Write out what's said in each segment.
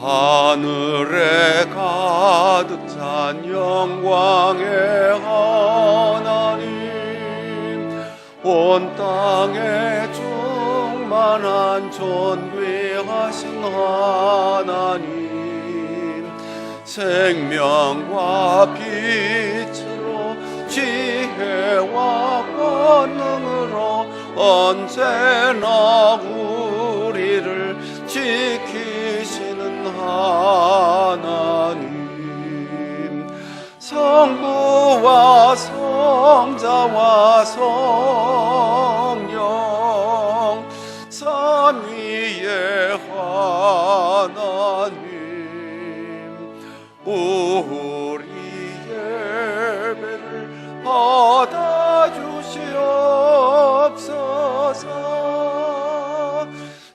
하늘에 가득 찬 영광의 하나님, 온 땅에 충만한 존귀하신 하나님, 생명과 빛으로 지혜와 권능으로 언제나 우리를 지키시는 하나님, 성부와 성자와 성령 삼위의 하나님, 우리 예배를 받아주시옵소서.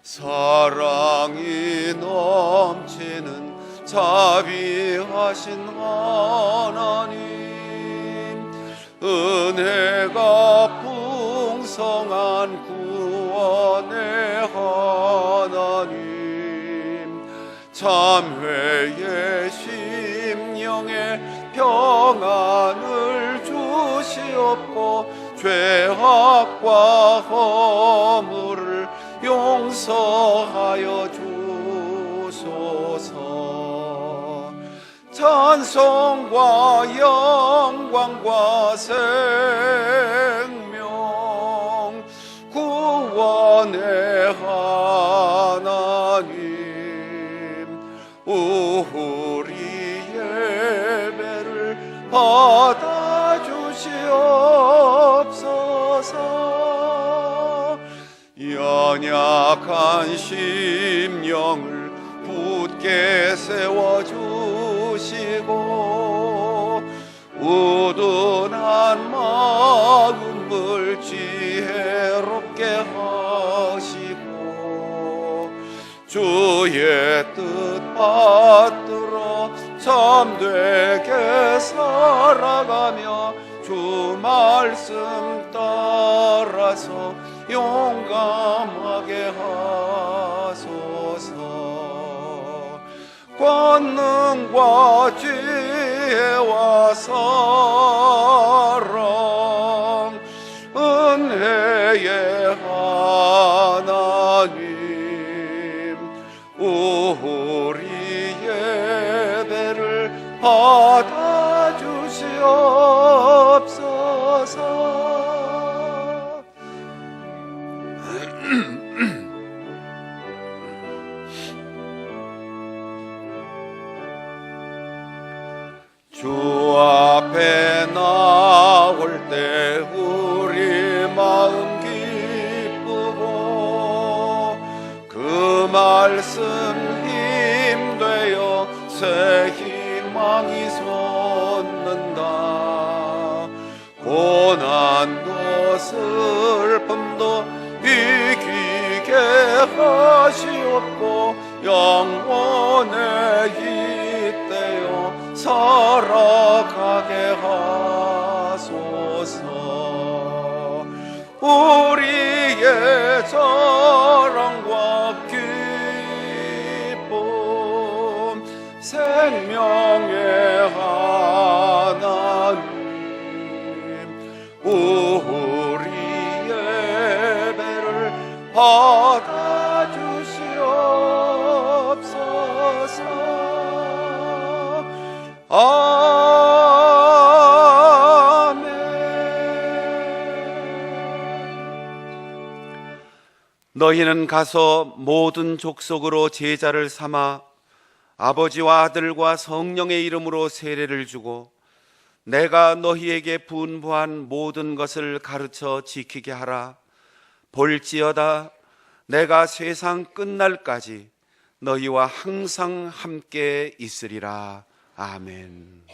사랑이 넘치는 자비하신 하나님, 은혜가 풍성한 구원의 하나님, 참회의 심령에 평안을 주시옵고 죄악과 허물을 용서하여 주소서. 찬송과 영광과 생명 구원의 하나님, 우리 예배를 받아주시옵소서. 연약한 심령을 굳게 세워주시고 우둔한 마음을 지혜롭게 하시고 주의 뜻 받들어 참되게 살아가며 주 말씀 따라서 용감하게 하소서. 권능과 지혜와 사랑 은혜의 하나님, 우리 예배를 받아주시옵소서. 주 앞에 나올 때 우리 마음 기쁘고 그 말씀 힘되어 새 희망이 솟는다. 고난도 슬픔도 이기게 하시옵고 영원에 잇대어 살아가게 하소서. 우리의 자랑과 기쁨 생명의 하나님, 우리 예배를 받아주시옵소서. 아멘. 너희는 가서 모든 족속으로 제자를 삼아 아버지와 아들과 성령의 이름으로 세례를 주고 내가 너희에게 분부한 모든 것을 가르쳐 지키게 하라. 볼지어다 내가 세상 끝날까지 너희와 항상 함께 있으리라. 아멘.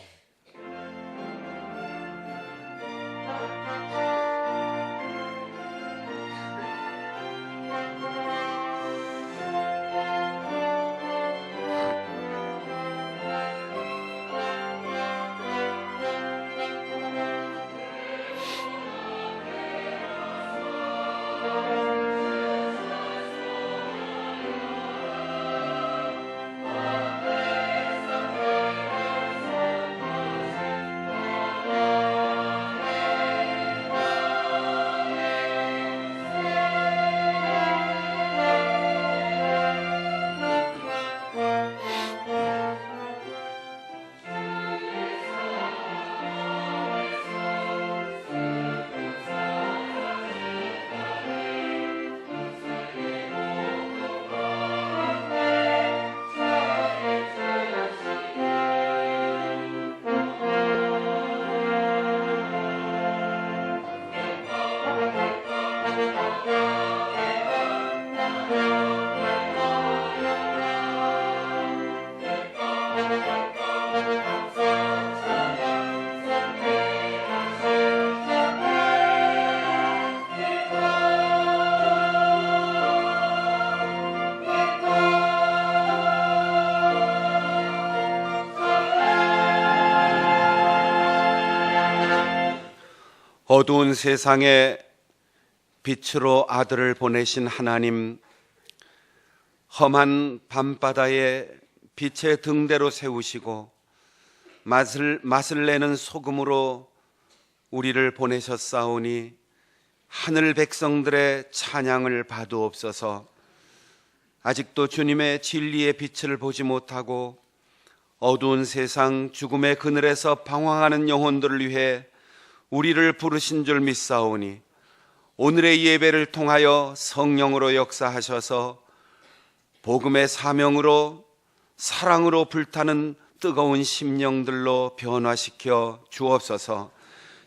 어두운 세상에 빛으로 아들을 보내신 하나님, 험한 밤바다에 빛의 등대로 세우시고 맛을 내는 소금으로 우리를 보내셨사오니 하늘 백성들의 찬양을 받으옵소서. 아직도 주님의 진리의 빛을 보지 못하고 어두운 세상 죽음의 그늘에서 방황하는 영혼들을 위해 우리를 부르신 줄 믿사오니 오늘의 예배를 통하여 성령으로 역사하셔서 복음의 사명으로 사랑으로 불타는 뜨거운 심령들로 변화시켜 주옵소서.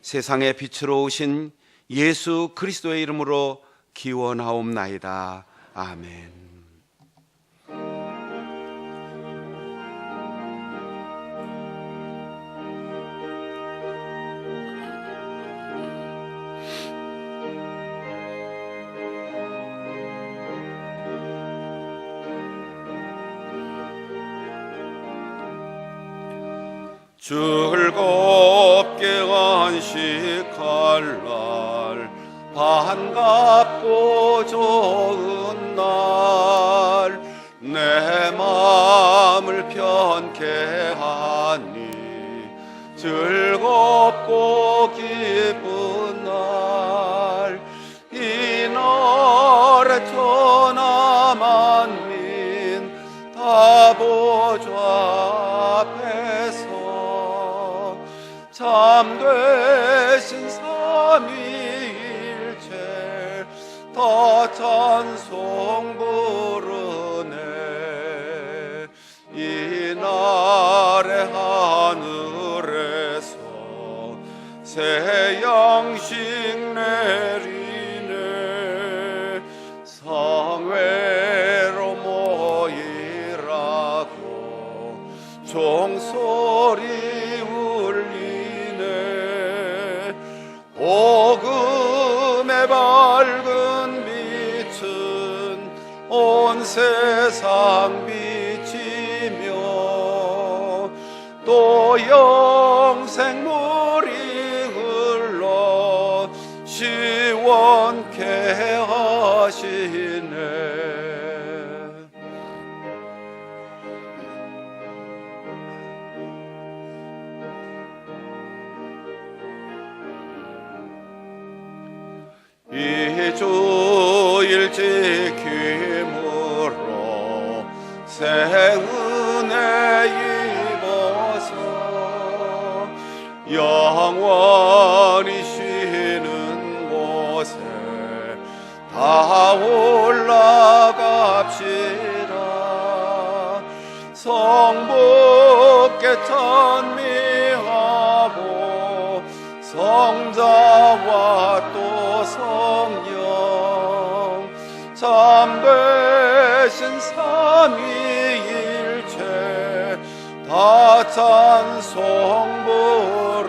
세상의 빛으로 오신 예수 그리스도의 이름으로 기원하옵나이다. 아멘. 즐겁게 안식할 날, 반갑고 좋은 날, 내 마음을 편케 하니 즐겁고 기쁜 날, 이 날에 천하 만민 다 보좌 앞에서 참되신 삼위일체 다 찬송 부르네. 이날의 하늘에서 새 양식 내리네. 성회로 모이라고 종소리 복음의 밝은 빛은 온 세상 비치며 또 영생물이 흘러 시원케 하시네. 이 주일 지킴으로 새 은혜 입어서 영원히 쉬는 곳에 다 올라갑시다. 성부께 찬미하고 성자와 또 성령 참되신 삼위일체 다 찬송 부르네.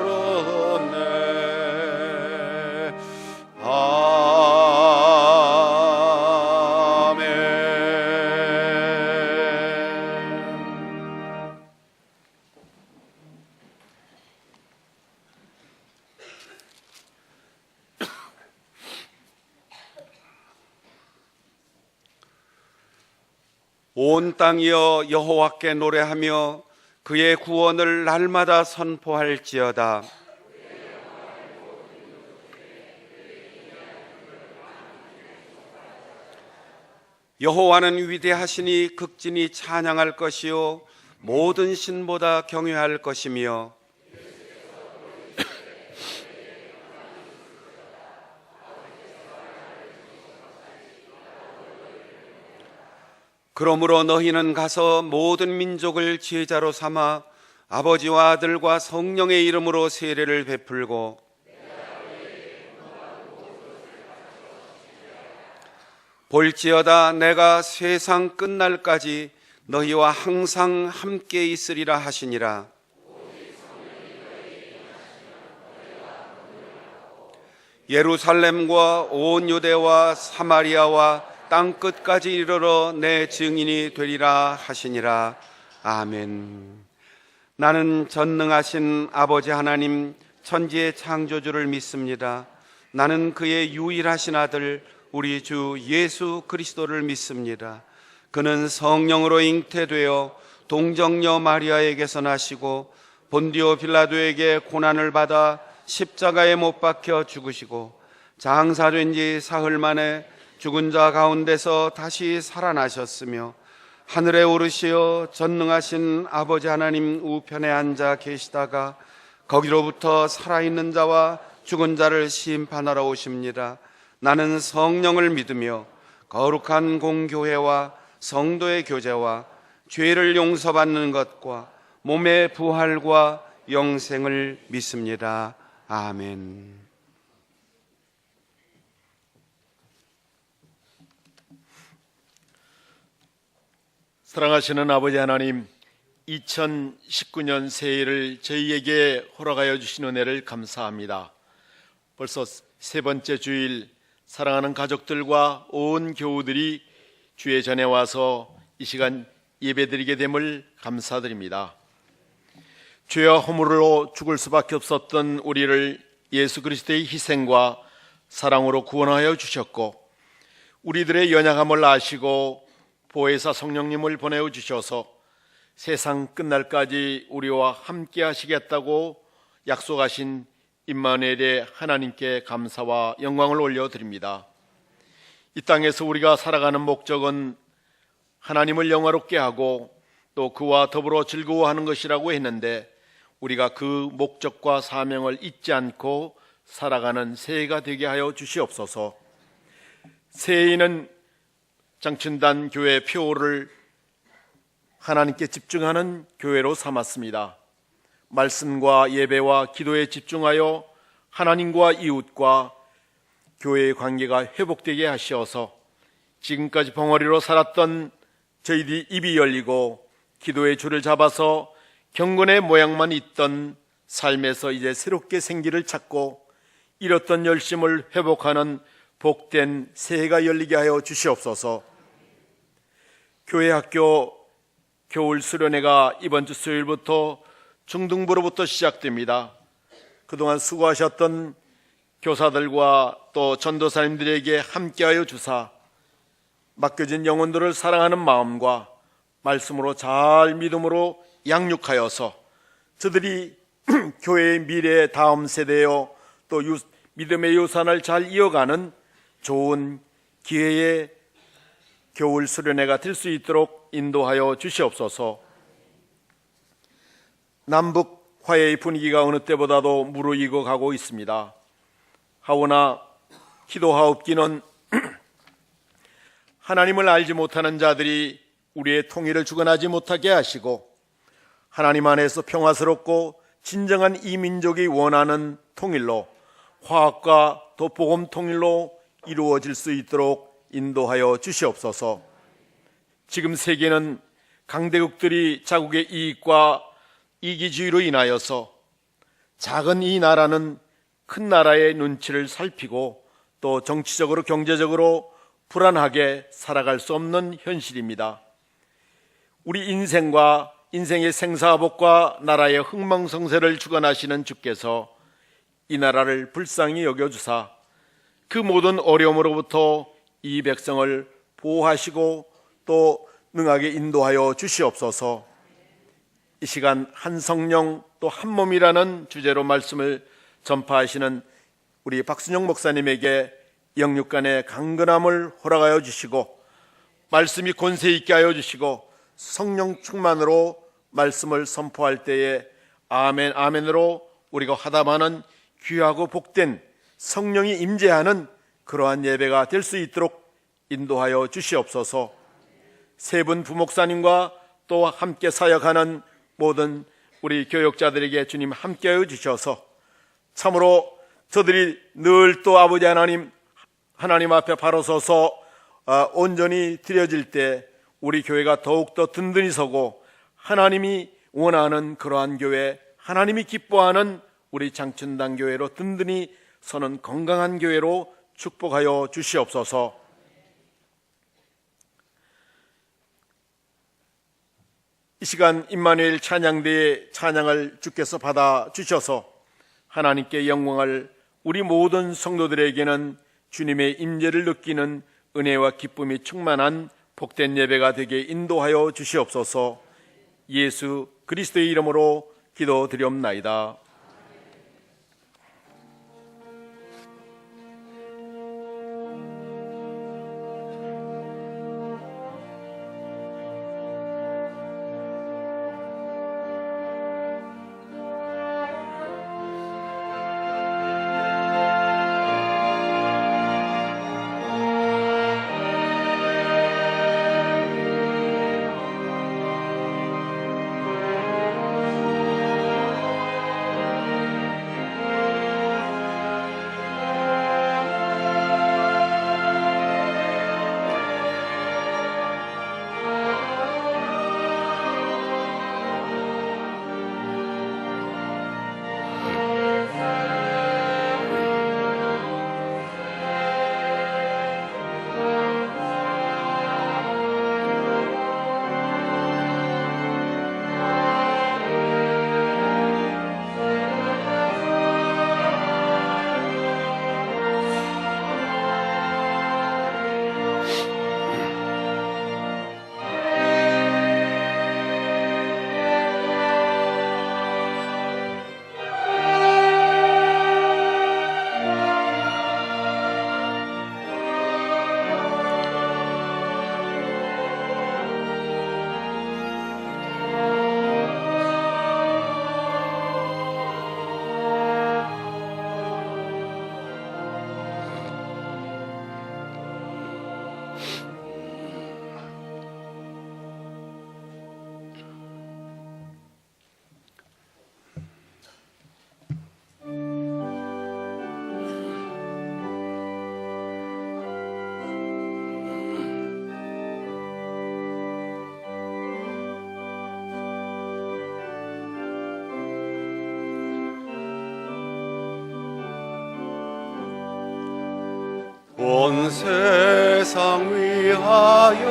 온 땅이여 여호와께 노래하며 그의 구원을 날마다 선포할지어다. 여호와는 위대하시니 극진히 찬양할 것이요 모든 신보다 경외할 것이며 그러므로 너희는 가서 모든 민족을 제자로 삼아 아버지와 아들과 성령의 이름으로 세례를 베풀고 볼지어다 내가 세상 끝날까지 너희와 항상 함께 있으리라 하시니라. 예루살렘과 온 유대와 사마리아와 땅끝까지 이르러 내 증인이 되리라 하시니라. 아멘. 나는 전능하신 아버지 하나님 천지의 창조주를 믿습니다. 나는 그의 유일하신 아들 우리 주 예수 그리스도를 믿습니다. 그는 성령으로 잉태되어 동정녀 마리아에게서 나시고 본디오 빌라도에게 고난을 받아 십자가에 못 박혀 죽으시고 장사된 지 사흘 만에 죽은 자 가운데서 다시 살아나셨으며 하늘에 오르시어 전능하신 아버지 하나님 우편에 앉아 계시다가 거기로부터 살아있는 자와 죽은 자를 심판하러 오십니다. 나는 성령을 믿으며 거룩한 공교회와 성도의 교제와 죄를 용서받는 것과 몸의 부활과 영생을 믿습니다. 아멘. 사랑하시는 아버지 하나님, 2019년 새해를 저희에게 허락하여 주신 은혜를 감사합니다. 벌써 세 번째 주일 사랑하는 가족들과 온 교우들이 주의 전에 와서 이 시간 예배드리게 됨을 감사드립니다. 죄와 허물로 죽을 수밖에 없었던 우리를 예수 그리스도의 희생과 사랑으로 구원하여 주셨고 우리들의 연약함을 아시고 보혜사 성령님을 보내어 주셔서 세상 끝날까지 우리와 함께 하시겠다고 약속하신 임마누엘의 하나님께 감사와 영광을 올려드립니다. 이 땅에서 우리가 살아가는 목적은 하나님을 영화롭게 하고 또 그와 더불어 즐거워하는 것이라고 했는데 우리가 그 목적과 사명을 잊지 않고 살아가는 새해가 되게 하여 주시옵소서. 새해에는 장춘단 교회 표를 하나님께 집중하는 교회로 삼았습니다. 말씀과 예배와 기도에 집중하여 하나님과 이웃과 교회의 관계가 회복되게 하시어서 지금까지 벙어리로 살았던 저희들이 입이 열리고 기도의 줄을 잡아서 경건의 모양만 있던 삶에서 이제 새롭게 생기를 찾고 잃었던 열심을 회복하는 복된 새해가 열리게 하여 주시옵소서. 교회 학교 겨울 수련회가 이번 주 수요일부터 중등부로부터 시작됩니다. 그동안 수고하셨던 교사들과 또 전도사님들에게 함께하여 주사 맡겨진 영혼들을 사랑하는 마음과 말씀으로 잘 믿음으로 양육하여서 저들이 교회의 미래 다음 세대요 또 믿음의 유산을 잘 이어가는 좋은 기회의 겨울 수련회가 될 수 있도록 인도하여 주시옵소서. 남북 화해의 분위기가 어느 때보다도 무르익어 가고 있습니다. 하오나 기도하옵기는 하나님을 알지 못하는 자들이 우리의 통일을 주관하지 못하게 하시고 하나님 안에서 평화스럽고 진정한 이 민족이 원하는 통일로 화합과 또 복음 통일로 이루어질 수 있도록 인도하여 주시옵소서. 지금 세계는 강대국들이 자국의 이익과 이기주의로 인하여서 작은 이 나라는 큰 나라의 눈치를 살피고 또 정치적으로 경제적으로 불안하게 살아갈 수 없는 현실입니다. 우리 인생과 인생의 생사복과 나라의 흥망성쇠를 주관하시는 주께서 이 나라를 불쌍히 여겨주사 그 모든 어려움으로부터 이 백성을 보호하시고 또 능하게 인도하여 주시옵소서. 이 시간 한 성령 또 한 몸이라는 주제로 말씀을 전파하시는 우리 박순영 목사님에게 영육간의 강건함을 허락하여 주시고 말씀이 권세 있게 하여 주시고 성령 충만으로 말씀을 선포할 때에 아멘 아멘으로 우리가 화답하는 귀하고 복된 성령이 임재하는 그러한 예배가 될 수 있도록 인도하여 주시옵소서. 세 분 부목사님과 또 함께 사역하는 모든 우리 교역자들에게 주님 함께하여 주셔서 참으로 저들이 늘 또 아버지 하나님 앞에 바로 서서 온전히 드려질 때 우리 교회가 더욱더 든든히 서고 하나님이 원하는 그러한 교회, 하나님이 기뻐하는 우리 장천당 교회로 든든히 서는 건강한 교회로 축복하여 주시옵소서. 이 시간 임마누엘 찬양대의 찬양을 주께서 받아 주셔서 하나님께 영광을, 우리 모든 성도들에게는 주님의 임재를 느끼는 은혜와 기쁨이 충만한 복된 예배가 되게 인도하여 주시옵소서. 예수 그리스도의 이름으로 기도드리옵나이다. 온 세상 위하여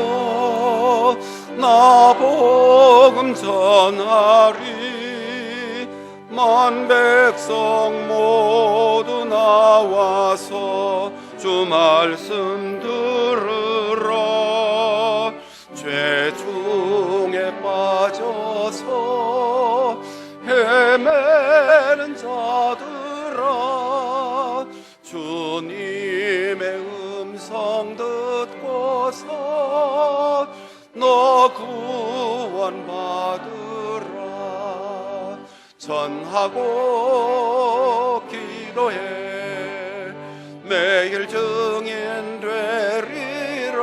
나 복음 전하리. 만 백성 모두 나와서 주 말씀 들으라. 죄 중에 빠져서 헤매는 자들아, 주님의 음성 듣고서 너 구원받으라. 전하고 기도해 매일 증인 되리라.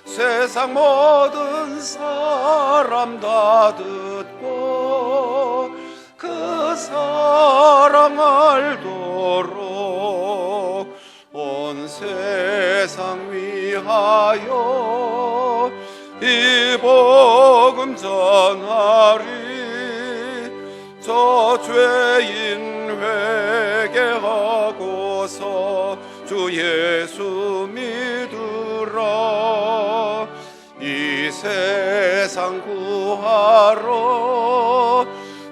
세상 모든 사람 다 듣고 그 사랑 알도록 온 세상 위하여 이 복음 전하리. 저 죄인 회개하고서 주 예수 믿으라. 이 세상 구하러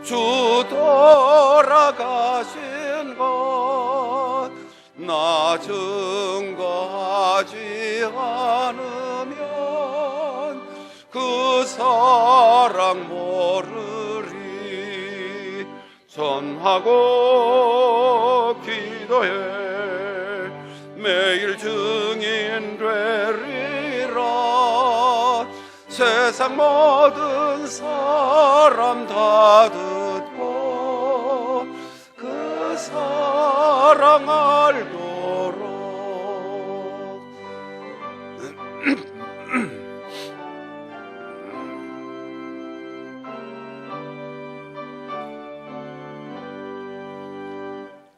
주 돌아가신 것 나 증거하지 않으면 그 사랑 모르리. 전하고 기도해 매일 증인 되리라. 세상 모든 사람 다 듣고 그 사랑 알도록.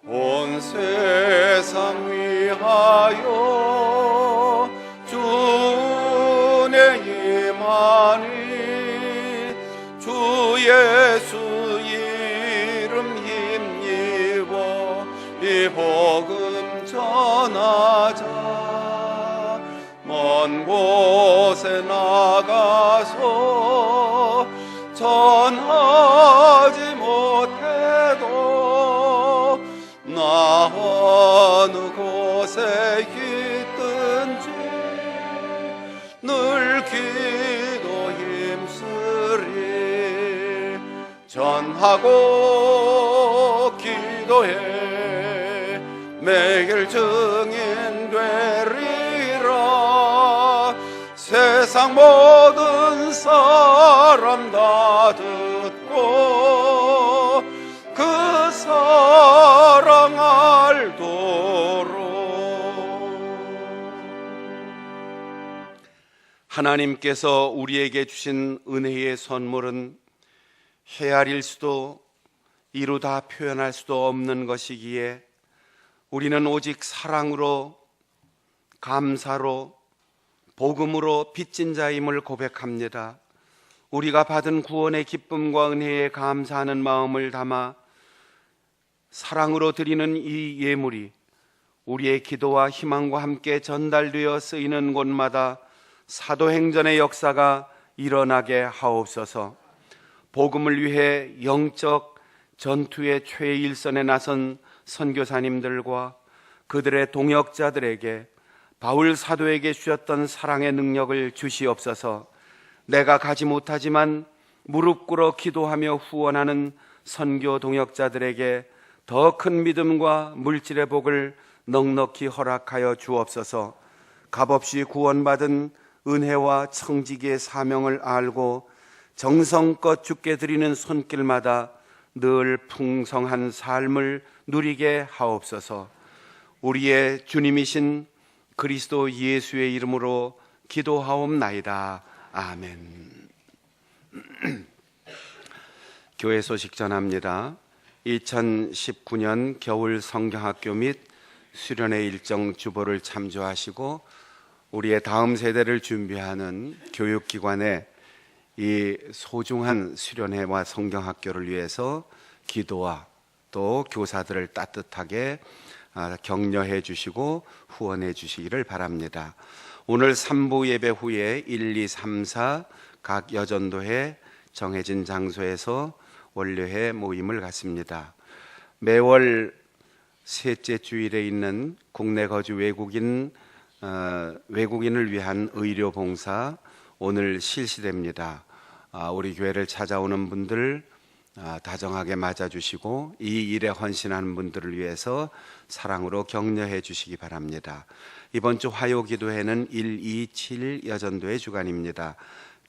온 세상 위하여 먼 곳에 나가서 전하지 못해도 나 어느 곳에 있든지 늘 기도 힘쓰리 전하고 기도해 매일 증인 되리라 세상 모든 사람 다 듣고 그 사랑 알도록 하나님께서 우리에게 주신 은혜의 선물은 헤아릴 수도 이루다 표현할 수도 없는 것이기에 우리는 오직 사랑으로 감사로 복음으로 빚진 자임을 고백합니다. 우리가 받은 구원의 기쁨과 은혜에 감사하는 마음을 담아 사랑으로 드리는 이 예물이 우리의 기도와 희망과 함께 전달되어 쓰이는 곳마다 사도행전의 역사가 일어나게 하옵소서. 복음을 위해 영적 전투의 최일선에 나선 선교사님들과 그들의 동역자들에게 바울 사도에게 주셨던 사랑의 능력을 주시옵소서. 내가 가지 못하지만 무릎 꿇어 기도하며 후원하는 선교 동역자들에게 더 큰 믿음과 물질의 복을 넉넉히 허락하여 주옵소서. 값없이 구원받은 은혜와 청지기의 사명을 알고 정성껏 주께 드리는 손길마다 늘 풍성한 삶을 누리게 하옵소서. 우리의 주님이신 그리스도 예수의 이름으로 기도하옵나이다. 아멘. 교회 소식 전합니다. 2019년 겨울 성경학교 및 수련회 일정 주보를 참조하시고 우리의 다음 세대를 준비하는 교육기관의 이 소중한 수련회와 성경학교를 위해서 기도와 또 교사들을 따뜻하게 격려해 주시고 후원해 주시기를 바랍니다. 오늘 3부 예배 후에 1, 2, 3, 4 각 여전도회 정해진 장소에서 원료회 모임을 갖습니다. 매월 셋째 주일에 있는 국내 거주 외국인을 위한 의료 봉사 오늘 실시됩니다. 우리 교회를 찾아오는 분들 다정하게 맞아주시고 이 일에 헌신하는 분들을 위해서 사랑으로 격려해 주시기 바랍니다. 이번 주 화요기도회는 1, 2, 7 여전도의 주간입니다.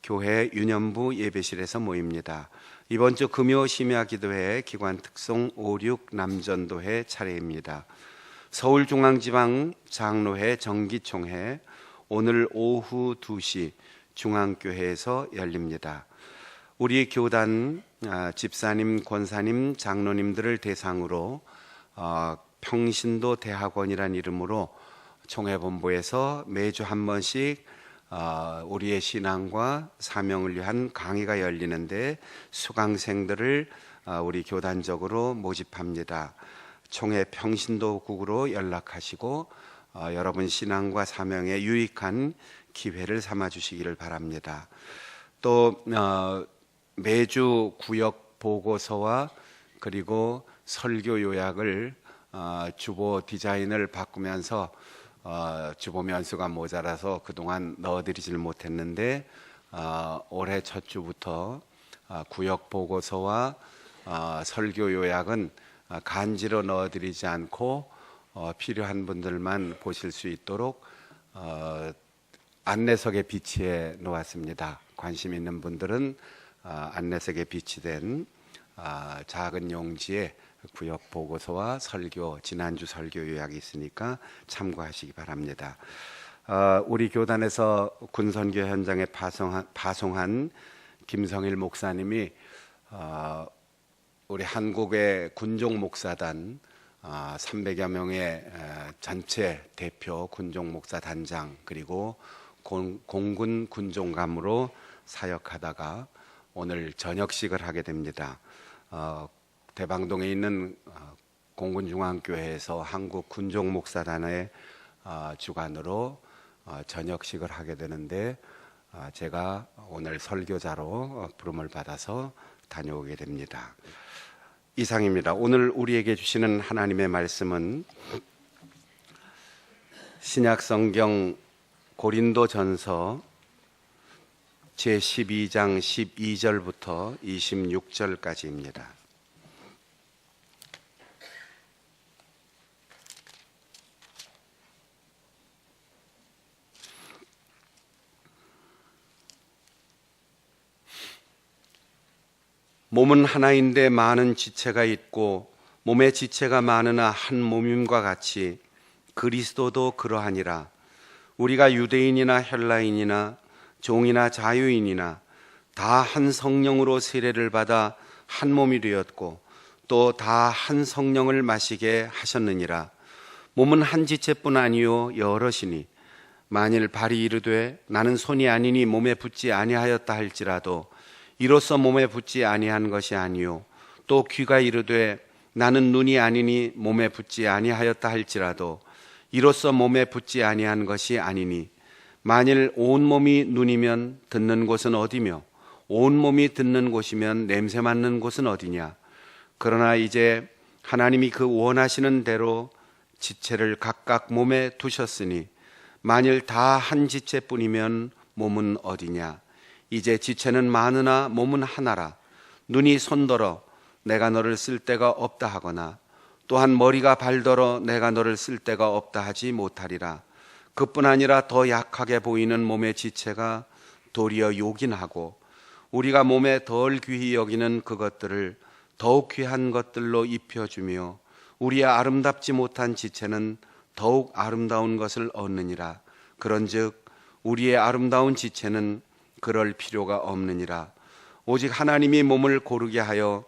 교회 유년부 예배실에서 모입니다. 이번 주 금요 심야기도회 기관 특송 5, 6 남전도회 차례입니다. 서울중앙지방 장로회 정기총회 오늘 오후 2시 중앙교회에서 열립니다. 우리 교단 집사님, 권사님, 장로님들을 대상으로 평신도 대학원이란 이름으로 총회본부에서 매주 한 번씩 우리의 신앙과 사명을 위한 강의가 열리는데 수강생들을 우리 교단적으로 모집합니다. 총회 평신도국으로 연락하시고 여러분 신앙과 사명에 유익한 기회를 삼아 주시기를 바랍니다. 또 매주 구역 보고서와 그리고 설교 요약을 주보 디자인을 바꾸면서 주보 면수가 모자라서 그동안 넣어드리질 못했는데 올해 첫 주부터 구역 보고서와 설교 요약은 간지로 넣어드리지 않고 필요한 분들만 보실 수 있도록 안내석에 비치해 놓았습니다. 관심 있는 분들은 안내석에 비치된 작은 용지에 구역 보고서와 설교, 지난주 설교 요약이 있으니까 참고하시기 바랍니다. 우리 교단에서 군선교 현장에 파송한 김성일 목사님이 우리 한국의 군종 목사단 300여 명의 전체 대표 군종 목사 단장 그리고 공군 군종감으로 사역하다가 오늘 저녁식을 하게 됩니다. 대방동에 있는 공군중앙교회에서 한국 군종 목사단의 주관으로 저녁식을 하게 되는데 제가 오늘 설교자로 부름을 받아서 다녀오게 됩니다. 이상입니다. 오늘 우리에게 주시는 하나님의 말씀은 신약성경 고린도전서 제12장 12절부터 26절까지입니다. 몸은 하나인데 많은 지체가 있고 몸의 지체가 많으나 한 몸임과 같이 그리스도도 그러하니라. 우리가 유대인이나 헬라인이나 종이나 자유인이나 다 한 성령으로 세례를 받아 한 몸이 되었고 또 다 한 성령을 마시게 하셨느니라. 몸은 한 지체뿐 아니요 여럿이니 만일 발이 이르되 나는 손이 아니니 몸에 붙지 아니하였다 할지라도 이로써 몸에 붙지 아니한 것이 아니요 또 귀가 이르되 나는 눈이 아니니 몸에 붙지 아니하였다 할지라도 이로써 몸에 붙지 아니한 것이 아니니 만일 온 몸이 눈이면 듣는 곳은 어디며 온 몸이 듣는 곳이면 냄새 맡는 곳은 어디냐. 그러나 이제 하나님이 그 원하시는 대로 지체를 각각 몸에 두셨으니 만일 다 한 지체뿐이면 몸은 어디냐. 이제 지체는 많으나 몸은 하나라. 눈이 손더러 내가 너를 쓸 데가 없다 하거나 또한 머리가 발더러 내가 너를 쓸 데가 없다 하지 못하리라. 그뿐 아니라 더 약하게 보이는 몸의 지체가 도리어 요긴하고 우리가 몸에 덜 귀히 여기는 그것들을 더욱 귀한 것들로 입혀주며 우리의 아름답지 못한 지체는 더욱 아름다운 것을 얻느니라. 그런즉 우리의 아름다운 지체는 그럴 필요가 없느니라. 오직 하나님이 몸을 고르게 하여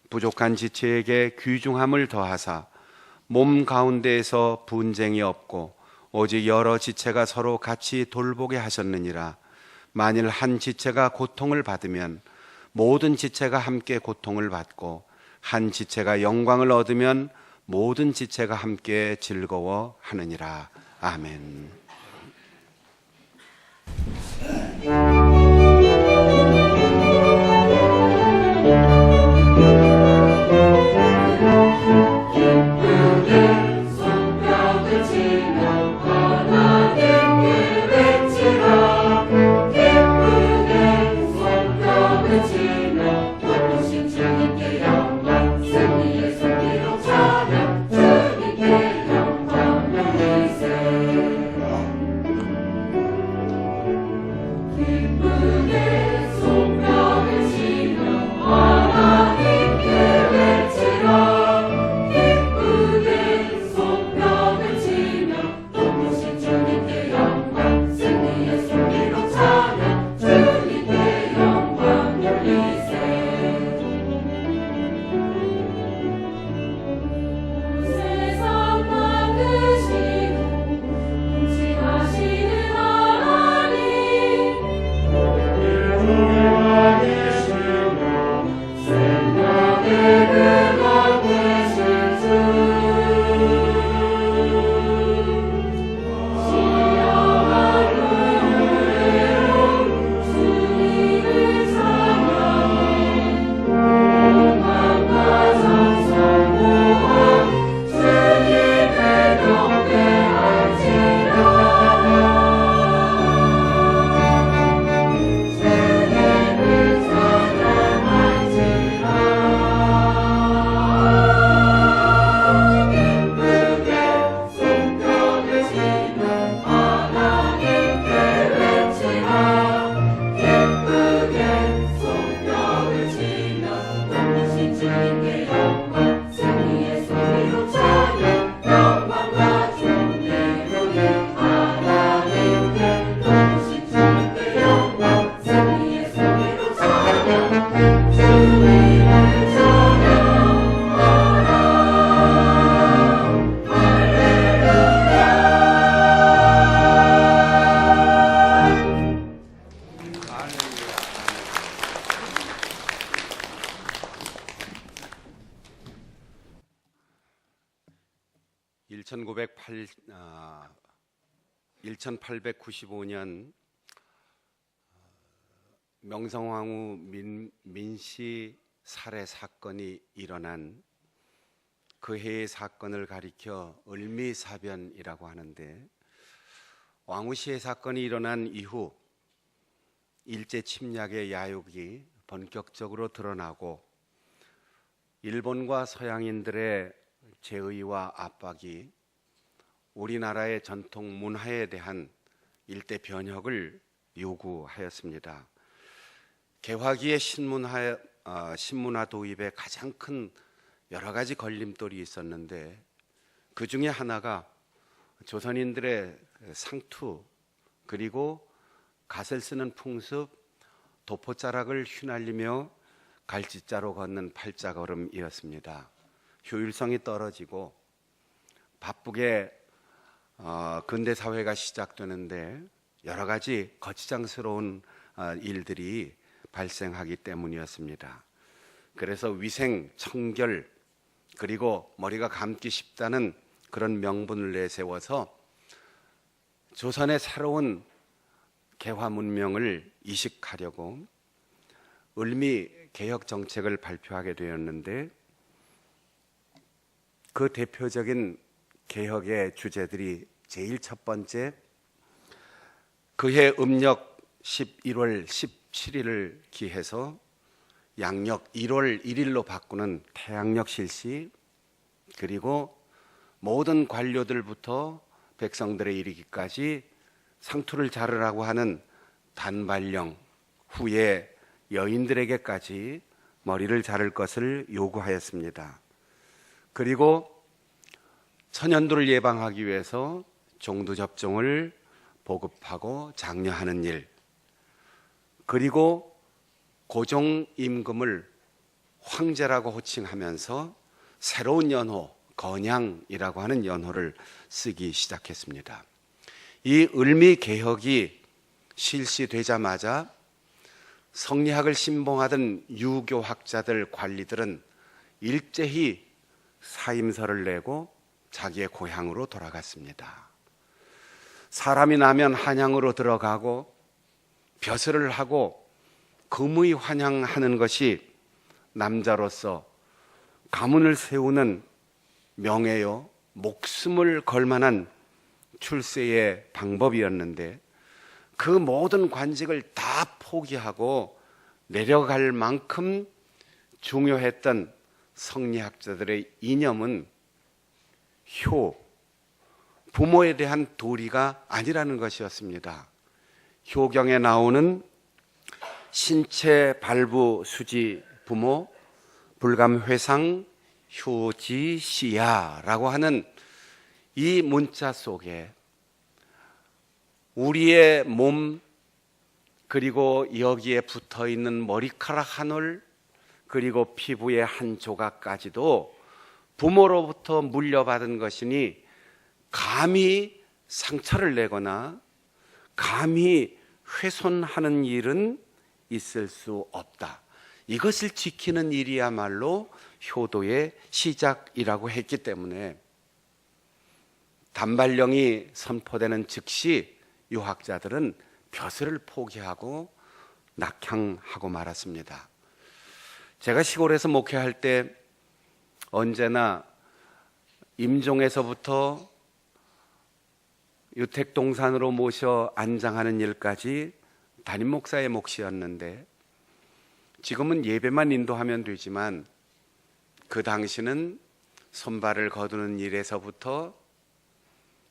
부족한 지체에게 귀중함을 더하사 몸 가운데에서 분쟁이 없고 오직 여러 지체가 서로 같이 돌보게 하셨느니라. 만일 한 지체가 고통을 받으면 모든 지체가 함께 고통을 받고 한 지체가 영광을 얻으면 모든 지체가 함께 즐거워하느니라. 아멘. 1895년 명성황후 민씨 살해 사건이 일어난 그 해의 사건을 가리켜 을미사변이라고 하는데, 왕후시해 사건이 일어난 이후 일제 침략의 야욕이 본격적으로 드러나고 일본과 서양인들의 제의와 압박이 우리나라의 전통 문화에 대한 일대 변혁을 요구하였습니다. 개화기의 신문화 도입에 가장 큰 여러 가지 걸림돌이 있었는데, 그 중에 하나가 조선인들의 상투, 그리고 갓을 쓰는 풍습, 도포자락을 휘날리며 갈짓자로 걷는 팔자걸음이었습니다. 효율성이 떨어지고 바쁘게 근대 사회가 시작되는데 여러 가지 거치장스러운 일들이 발생하기 때문이었습니다. 그래서 위생, 청결, 그리고 머리가 감기 쉽다는 그런 명분을 내세워서 조선의 새로운 개화 문명을 이식하려고 을미 개혁 정책을 발표하게 되었는데, 그 대표적인 개혁의 주제들이 제일 첫 번째, 그해 음력 11월 17일을 기해서 양력 1월 1일로 바꾸는 태양력 실시, 그리고 모든 관료들부터 백성들에 이르기까지 상투를 자르라고 하는 단발령, 후에 여인들에게까지 머리를 자를 것을 요구하였습니다. 그리고 천연두를 예방하기 위해서 종두 접종을 보급하고 장려하는 일, 그리고 고종 임금을 황제라고 호칭하면서 새로운 연호, 건양이라고 하는 연호를 쓰기 시작했습니다. 이 을미 개혁이 실시되자마자 성리학을 신봉하던 유교학자들, 관리들은 일제히 사임서를 내고 자기의 고향으로 돌아갔습니다. 사람이 나면 한양으로 들어가고 벼슬을 하고 금의 환향하는 것이 남자로서 가문을 세우는 명예요, 목숨을 걸 만한 출세의 방법이었는데, 그 모든 관직을 다 포기하고 내려갈 만큼 중요했던 성리학자들의 이념은 부모에 대한 도리가 아니라는 것이었습니다. 효경에 나오는 신체 발부 수지 부모 불감회상 효지시야라고 하는 이 문자 속에 우리의 몸, 그리고 여기에 붙어 있는 머리카락 한 올, 그리고 피부의 한 조각까지도 부모로부터 물려받은 것이니 감히 상처를 내거나 감히 훼손하는 일은 있을 수 없다. 이것을 지키는 일이야말로 효도의 시작이라고 했기 때문에 단발령이 선포되는 즉시 유학자들은 벼슬을 포기하고 낙향하고 말았습니다. 제가 시골에서 목회할 때 언제나 임종에서부터 유택동산으로 모셔 안장하는 일까지 담임 목사의 몫이었는데, 지금은 예배만 인도하면 되지만 그 당시는 손발을 거두는 일에서부터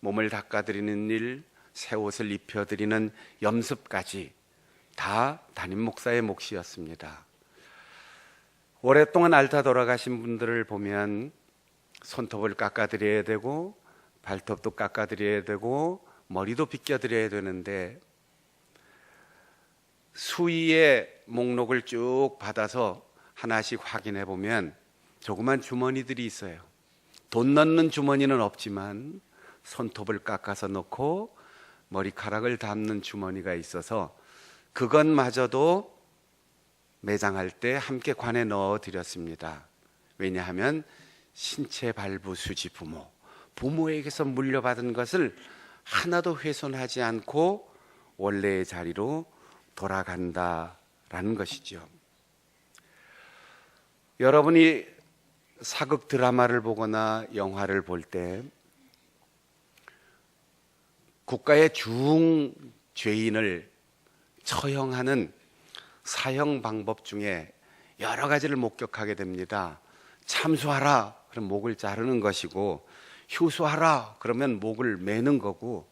몸을 닦아드리는 일, 새 옷을 입혀드리는 염습까지 다 담임 목사의 몫이었습니다. 오랫동안 앓다 돌아가신 분들을 보면 손톱을 깎아드려야 되고 발톱도 깎아드려야 되고 머리도 빗겨드려야 되는데, 수의의 목록을 쭉 받아서 하나씩 확인해 보면 조그만 주머니들이 있어요. 돈 넣는 주머니는 없지만 손톱을 깎아서 넣고 머리카락을 담는 주머니가 있어서 그것마저도 매장할 때 함께 관에 넣어 드렸습니다. 왜냐하면 신체 발부 수지 부모에게서 물려받은 것을 하나도 훼손하지 않고 원래의 자리로 돌아간다라는 것이죠. 여러분이 사극 드라마를 보거나 영화를 볼 때 국가의 중죄인을 처형하는 사형 방법 중에 여러 가지를 목격하게 됩니다. 참수하라 그럼 목을 자르는 것이고, 휴수하라 그러면 목을 매는 거고,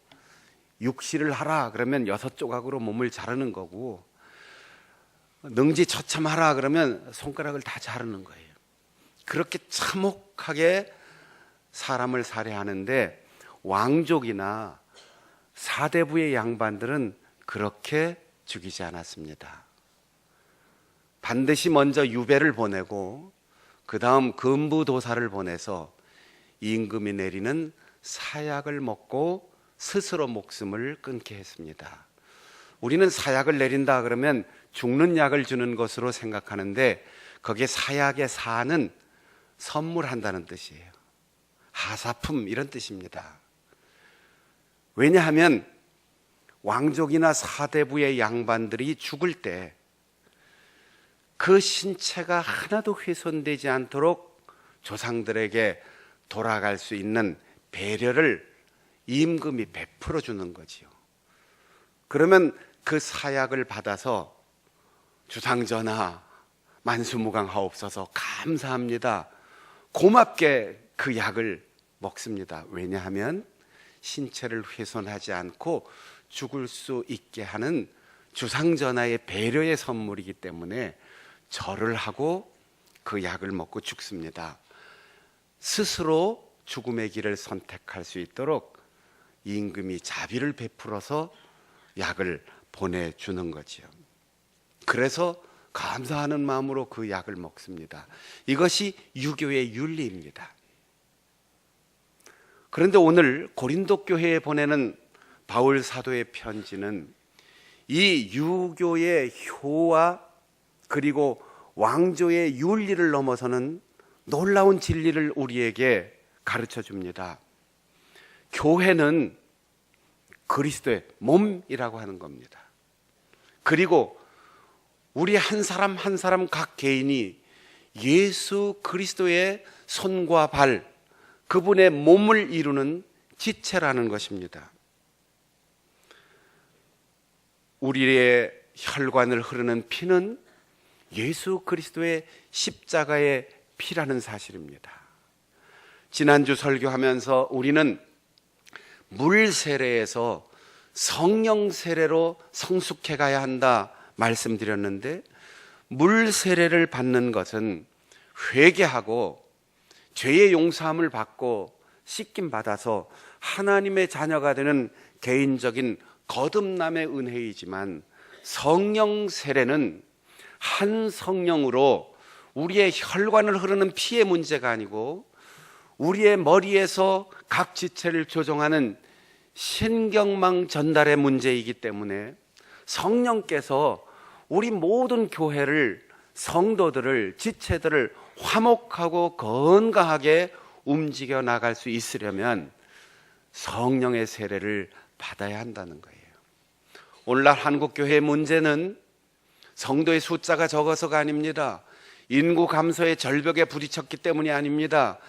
육시를 하라 그러면 6조각으로 몸을 자르는 거고, 능지처참하라 그러면 손가락을 다 자르는 거예요. 그렇게 참혹하게 사람을 살해하는데 왕족이나 사대부의 양반들은 그렇게 죽이지 않았습니다. 반드시 먼저 유배를 보내고 그 다음 금부도사를 보내서 임금이 내리는 사약을 먹고 스스로 목숨을 끊게 했습니다. 우리는 사약을 내린다 그러면 죽는 약을 주는 것으로 생각하는데, 거기에 사약의 사는 선물한다는 뜻이에요. 하사품 이런 뜻입니다. 왜냐하면 왕족이나 사대부의 양반들이 죽을 때 그 신체가 하나도 훼손되지 않도록 조상들에게 돌아갈 수 있는 배려를 임금이 베풀어 주는 거지요. 그러면 그 사약을 받아서 주상전하 만수무강하옵소서, 감사합니다, 고맙게 그 약을 먹습니다. 왜냐하면 신체를 훼손하지 않고 죽을 수 있게 하는 주상전하의 배려의 선물이기 때문에 절을 하고 그 약을 먹고 죽습니다. 스스로 죽음의 길을 선택할 수 있도록 임금이 자비를 베풀어서 약을 보내주는 거지요. 그래서 감사하는 마음으로 그 약을 먹습니다. 이것이 유교의 윤리입니다. 그런데 오늘 고린도 교회에 보내는 바울 사도의 편지는 이 유교의 효와 그리고 왕조의 윤리를 넘어서는 놀라운 진리를 우리에게 가르쳐 줍니다. 교회는 그리스도의 몸이라고 하는 겁니다. 그리고 우리 한 사람 한 사람 각 개인이 예수 그리스도의 손과 발, 그분의 몸을 이루는 지체라는 것입니다. 우리의 혈관을 흐르는 피는 예수 그리스도의 십자가의 피라는 사실입니다. 지난주 설교하면서 우리는 물 세례에서 성령 세례로 성숙해 가야 한다 말씀드렸는데, 물 세례를 받는 것은 회개하고 죄의 용서함을 받고 씻김 받아서 하나님의 자녀가 되는 개인적인 거듭남의 은혜이지만, 성령 세례는 한 성령으로 우리의 혈관을 흐르는 피의 문제가 아니고 우리의 머리에서 각 지체를 조종하는 신경망 전달의 문제이기 때문에 성령께서 우리 모든 교회를, 성도들을, 지체들을 화목하고 건강하게 움직여 나갈 수 있으려면 성령의 세례를 받아야 한다는 거예요. 오늘날 한국교회의 문제는 성도의 숫자가 적어서가 아닙니다. 인구 감소의 절벽에 부딪혔기 때문이 아닙니다.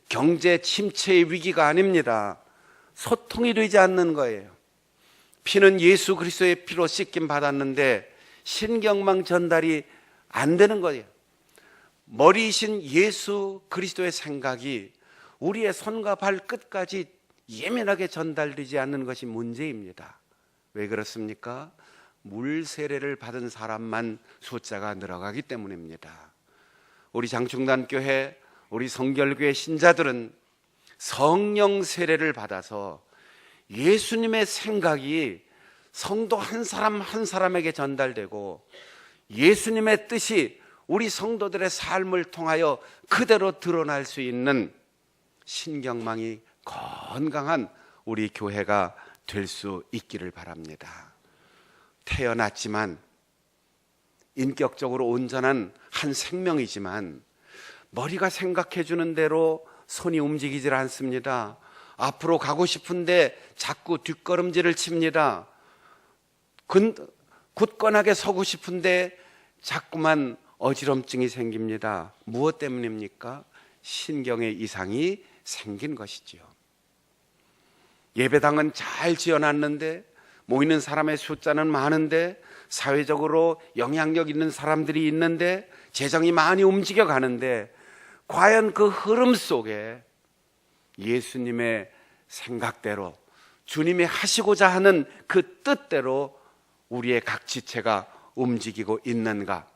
경제 침체의 위기가 아닙니다. 소통이 되지 않는 거예요. 피는 예수 그리스도의 피로 씻김 받았는데 신경망 전달이 안 되는 거예요. 머리이신 예수 그리스도의 생각이 우리의 손과 발끝까지 예민하게 전달되지 않는 것이 문제입니다. 왜 그렇습니까? 물 세례를 받은 사람만 숫자가 늘어가기 때문입니다. 우리 장충단교회, 우리 성결교회 신자들은 성령 세례를 받아서 예수님의 생각이 성도 한 사람 한 사람에게 전달되고 예수님의 뜻이 우리 성도들의 삶을 통하여 그대로 드러날 수 있는 신경망이 건강한 우리 교회가 될 수 있기를 바랍니다. 태어났지만 인격적으로 온전한 한 생명이지만 머리가 생각해 주는 대로 손이 움직이질 않습니다. 앞으로 가고 싶은데 자꾸 뒷걸음질을 칩니다. 굳건하게 서고 싶은데 자꾸만 어지럼증이 생깁니다. 무엇 때문입니까? 신경의 이상이 생긴 것이지요. 예배당은 잘 지어놨는데, 모이는 사람의 숫자는 많은데, 사회적으로 영향력 있는 사람들이 있는데, 재정이 많이 움직여 가는데, 과연 그 흐름 속에 예수님의 생각대로, 주님이 하시고자 하는 그 뜻대로 우리의 각 지체가 움직이고 있는가?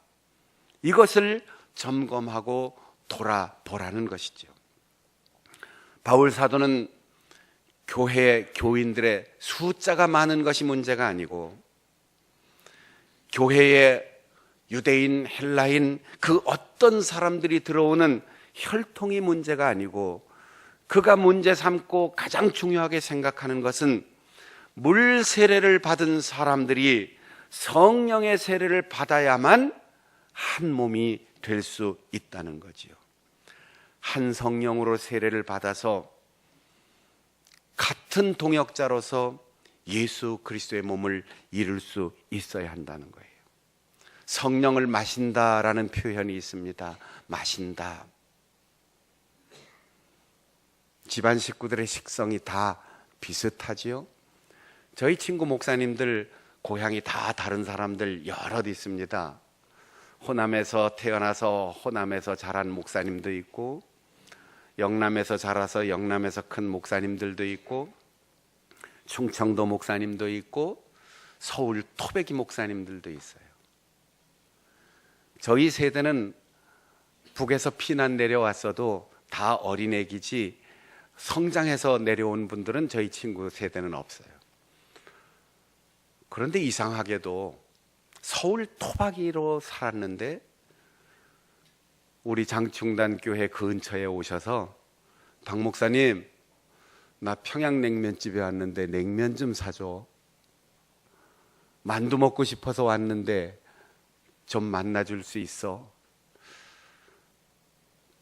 이것을 점검하고 돌아보라는 것이죠. 바울 사도는 교회 교인들의 숫자가 많은 것이 문제가 아니고, 교회에 유대인, 헬라인 그 어떤 사람들이 들어오는 혈통이 문제가 아니고, 그가 문제 삼고 가장 중요하게 생각하는 것은 물 세례를 받은 사람들이 성령의 세례를 받아야만 한 몸이 될 수 있다는 거지요. 한 성령으로 세례를 받아서 같은 동역자로서 예수 그리스도의 몸을 이룰 수 있어야 한다는 거예요. 성령을 마신다라는 표현이 있습니다. 마신다. 집안 식구들의 식성이 다 비슷하지요. 저희 친구 목사님들 고향이 다 다른 사람들 여럿 있습니다. 호남에서 태어나서 호남에서 자란 목사님도 있고, 영남에서 자라서 영남에서 큰 목사님들도 있고, 충청도 목사님도 있고, 서울 토백이 목사님들도 있어요. 저희 세대는 북에서 피난 내려왔어도 다 어린애기지, 성장해서 내려온 분들은 저희 친구 세대는 없어요. 그런데 이상하게도 서울 토박이로 살았는데 우리 장충단 교회 근처에 오셔서, 박 목사님, 나 평양냉면집에 왔는데 냉면 좀 사줘. 만두 먹고 싶어서 왔는데 좀 만나줄 수 있어.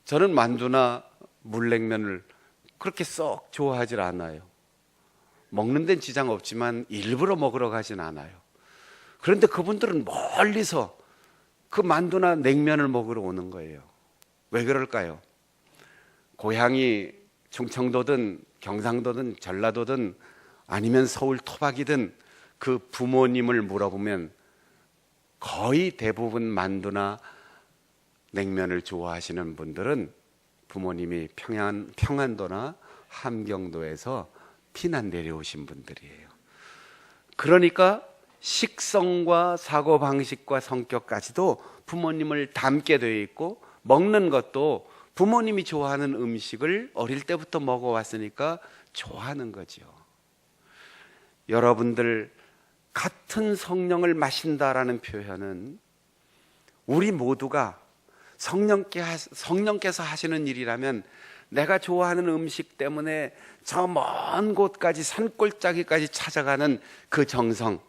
저는 만두나 물냉면을 그렇게 썩 좋아하질 않아요. 먹는 데는 지장 없지만 일부러 먹으러 가진 않아요. 그런데 그분들은 멀리서 그 만두나 냉면을 먹으러 오는 거예요. 왜 그럴까요? 고향이 충청도든 경상도든 전라도든 아니면 서울 토박이든 그 부모님을 물어보면 거의 대부분 만두나 냉면을 좋아하시는 분들은 부모님이 평안도나 함경도에서 피난 내려오신 분들이에요. 그러니까 식성과 사고방식과 성격까지도 부모님을 닮게 되어 있고, 먹는 것도 부모님이 좋아하는 음식을 어릴 때부터 먹어왔으니까 좋아하는 거죠. 여러분들, 같은 성령을 마신다라는 표현은 우리 모두가 성령께서 하시는 일이라면, 내가 좋아하는 음식 때문에 저 먼 곳까지 산골짜기까지 찾아가는 그 정성,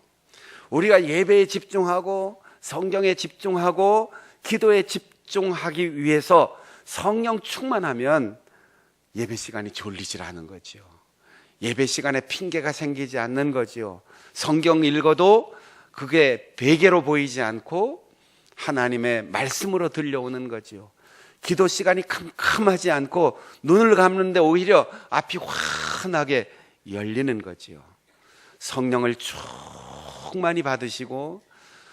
우리가 예배에 집중하고 성경에 집중하고 기도에 집중하기 위해서 성령 충만하면 예배 시간이 졸리질 않은 거지요. 예배 시간에 핑계가 생기지 않는 거지요. 성경 읽어도 그게 베개로 보이지 않고 하나님의 말씀으로 들려오는 거지요. 기도 시간이 캄캄하지 않고 눈을 감는데 오히려 앞이 환하게 열리는 거지요. 성령을 충만히 받으시고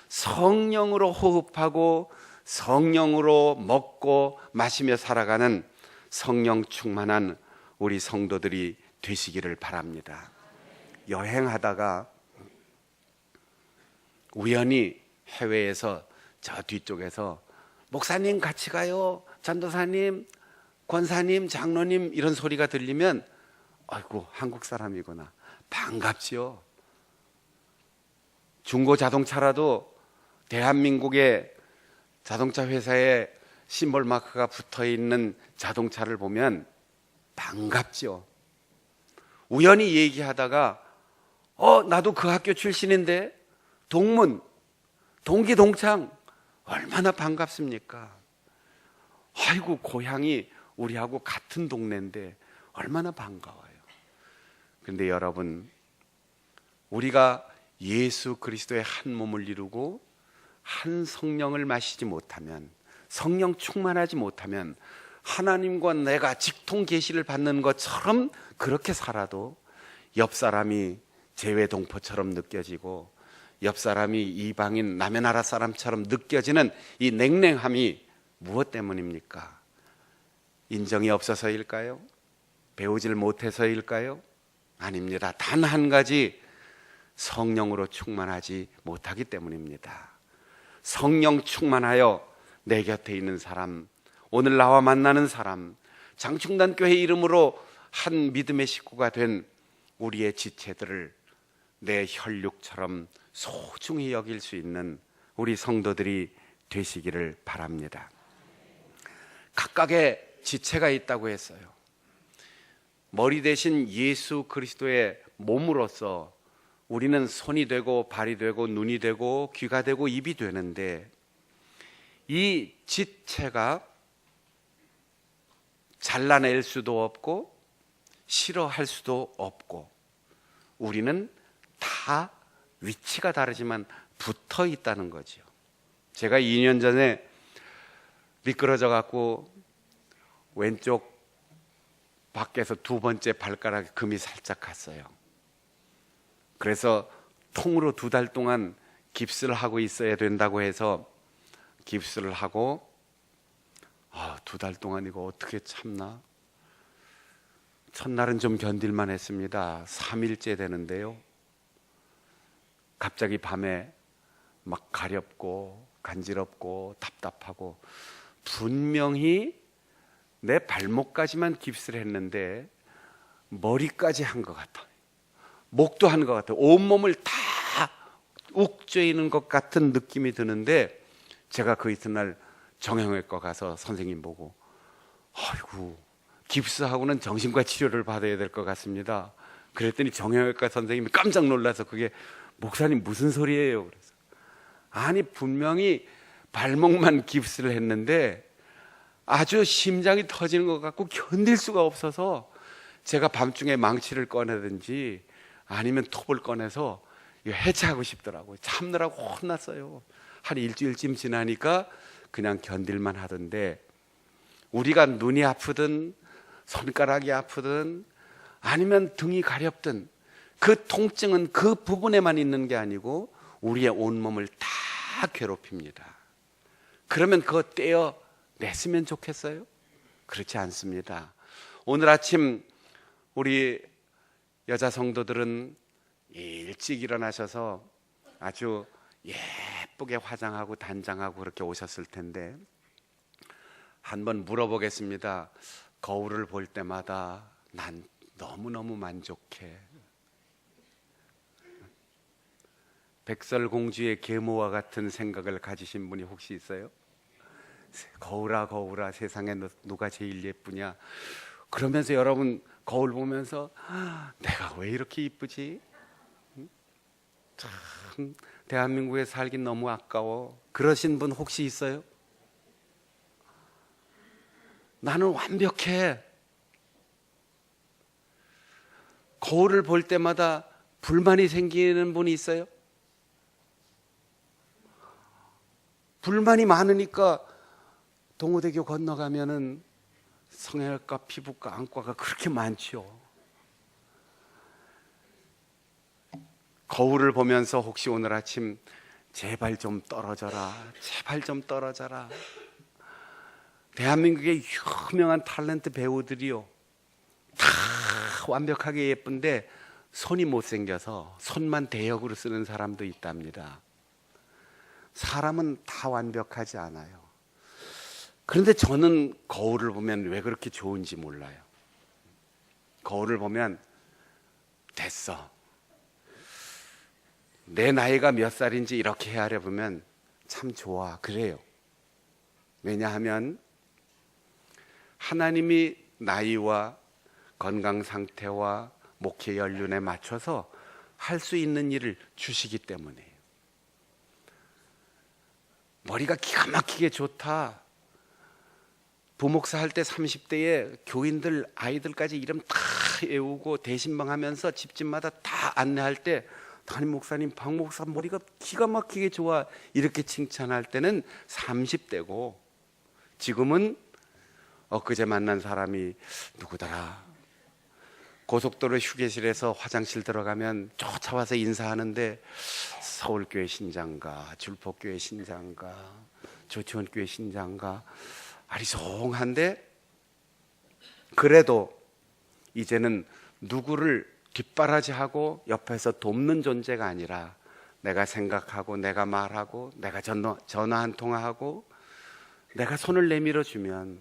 성령으로 호흡하고 성령으로 먹고 마시며 살아가는 성령 충만한 우리 성도들이 되시기를 바랍니다. 여행하다가 우연히 해외에서 저 뒤쪽에서 목사님 같이 가요, 전도사님, 권사님, 장로님 이런 소리가 들리면 아이고 한국 사람이구나, 반갑지요. 중고 자동차라도 대한민국의 자동차 회사에 심볼 마크가 붙어 있는 자동차를 보면 반갑죠. 우연히 얘기하다가 나도 그 학교 출신인데 동문, 동기, 동창 얼마나 반갑습니까? 아이고 고향이 우리하고 같은 동네인데 얼마나 반가워요. 그런데 여러분, 우리가 예수 그리스도의 한 몸을 이루고 한 성령을 마시지 못하면, 성령 충만하지 못하면 하나님과 내가 직통 계시를 받는 것처럼 그렇게 살아도 옆 사람이 재외동포처럼 느껴지고 옆 사람이 이방인 남의 나라 사람처럼 느껴지는 이 냉랭함이 무엇 때문입니까? 인정이 없어서일까요? 배우질 못해서일까요? 아닙니다. 단 한 가지, 성령으로 충만하지 못하기 때문입니다. 성령 충만하여 내 곁에 있는 사람, 오늘 나와 만나는 사람, 장충단교회 이름으로 한 믿음의 식구가 된 우리의 지체들을 내 혈육처럼 소중히 여길 수 있는 우리 성도들이 되시기를 바랍니다. 각각의 지체가 있다고 했어요. 머리 대신 예수 그리스도의 몸으로서 우리는 손이 되고 발이 되고 눈이 되고 귀가 되고 입이 되는데, 이 지체가 잘라낼 수도 없고 싫어할 수도 없고, 우리는 다 위치가 다르지만 붙어 있다는 거죠. 제가 2년 전에 미끄러져 갖고 왼쪽 밖에서 두 번째 발가락에 금이 살짝 갔어요. 그래서 통으로 2달 동안 깁스를 하고 있어야 된다고 해서 깁스를 하고, 2달 동안 이거 어떻게 참나? 첫날은 좀 견딜만 했습니다. 3일째 되는데요, 갑자기 밤에 막 가렵고 간지럽고 답답하고, 분명히 내 발목까지만 깁스를 했는데 머리까지 한 것 같아요. 목도 한 것 같아요. 온몸을 다 욱죄이는 것 같은 느낌이 드는데, 제가 그 이튿날 정형외과 가서 선생님 보고, 아이고, 깁스하고는 정신과 치료를 받아야 될 것 같습니다. 그랬더니 정형외과 선생님이 깜짝 놀라서, 그게 목사님 무슨 소리예요? 그래서 아니, 분명히 발목만 깁스를 했는데 아주 심장이 터지는 것 같고 견딜 수가 없어서 제가 밤중에 망치를 꺼내든지 아니면 톱을 꺼내서 이거 해체하고 싶더라고요. 참느라고 혼났어요. 한 일주일쯤 지나니까 그냥 견딜만 하던데, 우리가 눈이 아프든 손가락이 아프든 아니면 등이 가렵든 그 통증은 그 부분에만 있는 게 아니고 우리의 온몸을 다 괴롭힙니다. 그러면 그거 떼어냈으면 좋겠어요? 그렇지 않습니다. 오늘 아침 우리 여자 성도들은 일찍 일어나셔서 아주 예쁘게 화장하고 단장하고 그렇게 오셨을 텐데, 한번 물어보겠습니다. 거울을 볼 때마다 난 너무너무 만족해. 백설공주의 계모와 같은 생각을 가지신 분이 혹시 있어요? 거울아 거울아, 세상에 누가 제일 예쁘냐? 그러면서 여러분 거울 보면서 내가 왜 이렇게 이쁘지? 참 대한민국에 살긴 너무 아까워, 그러신 분 혹시 있어요? 나는 완벽해. 거울을 볼 때마다 불만이 생기는 분이 있어요? 불만이 많으니까 동호대교 건너가면은 성형외과, 피부과, 안과가 그렇게 많죠. 거울을 보면서 혹시 오늘 아침 제발 좀 떨어져라, 제발 좀 떨어져라. 대한민국의 유명한 탤런트 배우들이요, 다 완벽하게 예쁜데 손이 못생겨서 손만 대역으로 쓰는 사람도 있답니다. 사람은 다 완벽하지 않아요. 그런데 저는 거울을 보면 왜 그렇게 좋은지 몰라요. 거울을 보면 됐어, 내 나이가 몇 살인지 이렇게 헤아려 보면 참 좋아, 그래요. 왜냐하면 하나님이 나이와 건강 상태와 목회 연륜에 맞춰서 할 수 있는 일을 주시기 때문에요. 머리가 기가 막히게 좋다, 부목사 할 때 30대에 교인들 아이들까지 이름 다 외우고 대신방하면서 집집마다 다 안내할 때 담임 목사님 박 목사 머리가 기가 막히게 좋아 이렇게 칭찬할 때는 30대고 지금은 엊그제 만난 사람이 누구더라 고속도로 휴게실에서 화장실 들어가면 쫓아와서 인사하는데 서울교회 신장가 줄포교회 신장가 조치원교회 신장가 아리송한데 그래도 이제는 누구를 뒷바라지하고 옆에서 돕는 존재가 아니라 내가 생각하고 내가 말하고 내가 전화 한 통화하고 내가 손을 내밀어 주면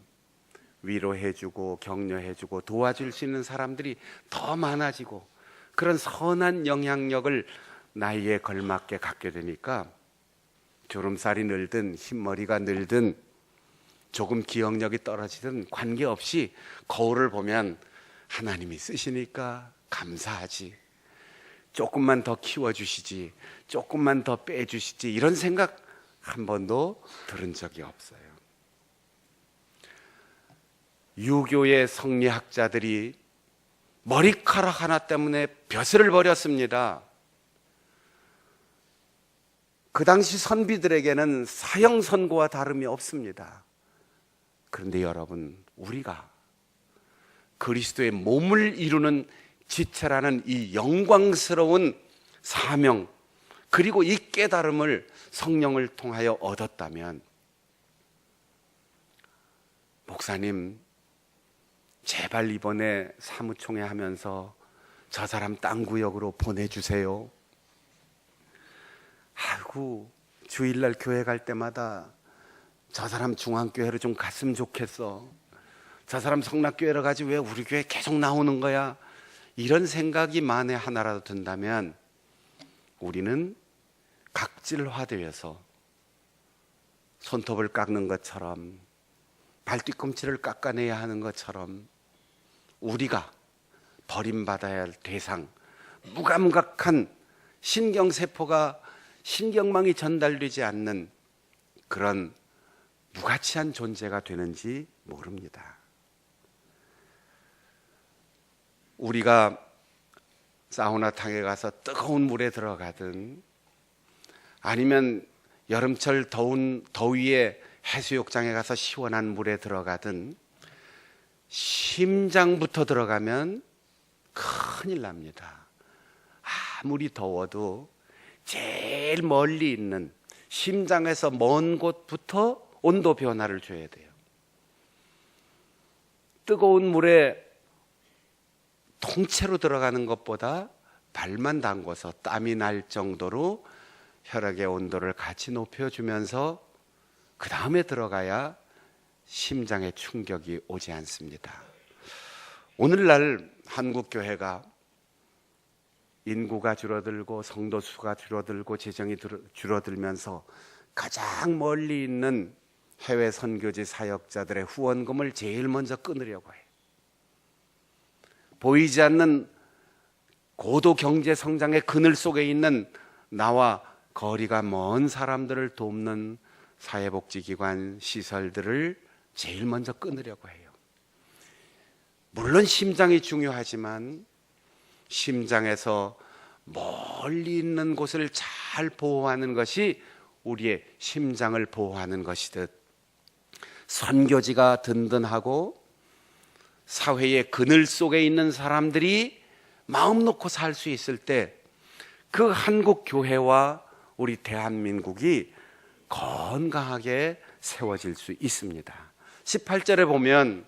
위로해주고 격려해주고 도와줄 수 있는 사람들이 더 많아지고 그런 선한 영향력을 나이에 걸맞게 갖게 되니까 주름살이 늘든 흰머리가 늘든 조금 기억력이 떨어지든 관계없이 거울을 보면 하나님이 쓰시니까 감사하지, 조금만 더 키워주시지, 조금만 더 빼주시지 이런 생각 한 번도 들은 적이 없어요. 유교의 성리학자들이 머리카락 하나 때문에 벼슬을 벌였습니다. 그 당시 선비들에게는 사형 선고와 다름이 없습니다. 그런데 여러분, 우리가 그리스도의 몸을 이루는 지체라는 이 영광스러운 사명 그리고 이 깨달음을 성령을 통하여 얻었다면 목사님 제발 이번에 사무총회 하면서 저 사람 딴 구역으로 보내주세요. 아이고 주일날 교회 갈 때마다 저 사람 중앙교회로 좀 갔으면 좋겠어. 저 사람 성락교회로 가지 왜 우리 교회 계속 나오는 거야. 이런 생각이 만에 하나라도 든다면 우리는 각질화되어서 손톱을 깎는 것처럼 발뒤꿈치를 깎아내야 하는 것처럼 우리가 버림받아야 할 대상, 무감각한 신경세포가 신경망이 전달되지 않는 그런 무가치한 존재가 되는지 모릅니다. 우리가 사우나탕에 가서 뜨거운 물에 들어가든 아니면 여름철 더위에 해수욕장에 가서 시원한 물에 들어가든 심장부터 들어가면 큰일 납니다. 아무리 더워도 제일 멀리 있는 심장에서 먼 곳부터 온도 변화를 줘야 돼요. 뜨거운 물에 통째로 들어가는 것보다 발만 담궈서 땀이 날 정도로 혈액의 온도를 같이 높여주면서 그 다음에 들어가야 심장에 충격이 오지 않습니다. 오늘날 한국교회가 인구가 줄어들고 성도 수가 줄어들고 재정이 줄어들면서 가장 멀리 있는 해외 선교지 사역자들의 후원금을 제일 먼저 끊으려고 해요. 보이지 않는 고도 경제 성장의 그늘 속에 있는 나와 거리가 먼 사람들을 돕는 사회복지기관 시설들을 제일 먼저 끊으려고 해요. 물론 심장이 중요하지만 심장에서 멀리 있는 곳을 잘 보호하는 것이 우리의 심장을 보호하는 것이듯 선교지가 든든하고 사회의 그늘 속에 있는 사람들이 마음 놓고 살 수 있을 때 그 한국 교회와 우리 대한민국이 건강하게 세워질 수 있습니다. 18절에 보면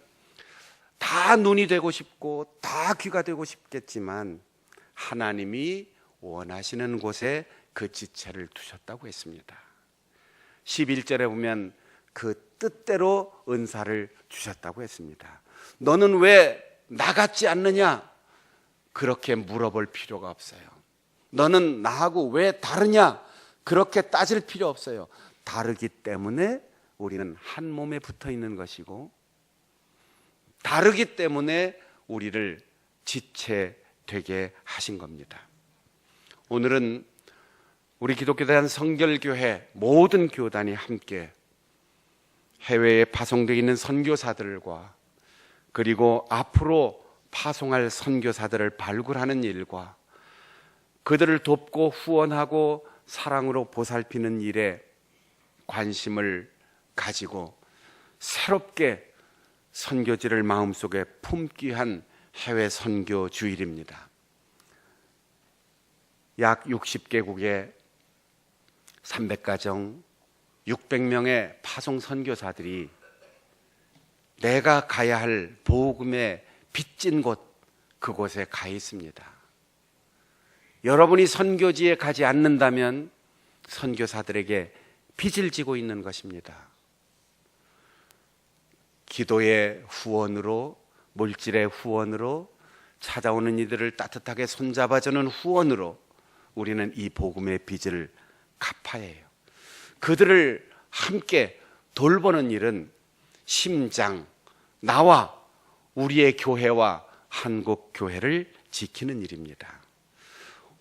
다 눈이 되고 싶고 다 귀가 되고 싶겠지만 하나님이 원하시는 곳에 그 지체를 두셨다고 했습니다. 11절에 보면 그 뜻대로 은사를 주셨다고 했습니다. 너는 왜 나 같지 않느냐? 그렇게 물어볼 필요가 없어요. 너는 나하고 왜 다르냐? 그렇게 따질 필요 없어요. 다르기 때문에 우리는 한 몸에 붙어 있는 것이고 다르기 때문에 우리를 지체되게 하신 겁니다. 오늘은 우리 기독교대한 성결교회 모든 교단이 함께 해외에 파송되어 있는 선교사들과 그리고 앞으로 파송할 선교사들을 발굴하는 일과 그들을 돕고 후원하고 사랑으로 보살피는 일에 관심을 가지고 새롭게 선교지를 마음속에 품기 위한 해외 선교 주일입니다. 약 60개국의 300가정 600명의 파송 선교사들이 내가 가야 할 복음의 빚진 곳, 그곳에 가 있습니다. 여러분이 선교지에 가지 않는다면 선교사들에게 빚을 지고 있는 것입니다. 기도의 후원으로, 물질의 후원으로, 찾아오는 이들을 따뜻하게 손잡아주는 후원으로 우리는 이 복음의 빚을 갚아야 해요. 그들을 함께 돌보는 일은 심장, 나와 우리의 교회와 한국 교회를 지키는 일입니다.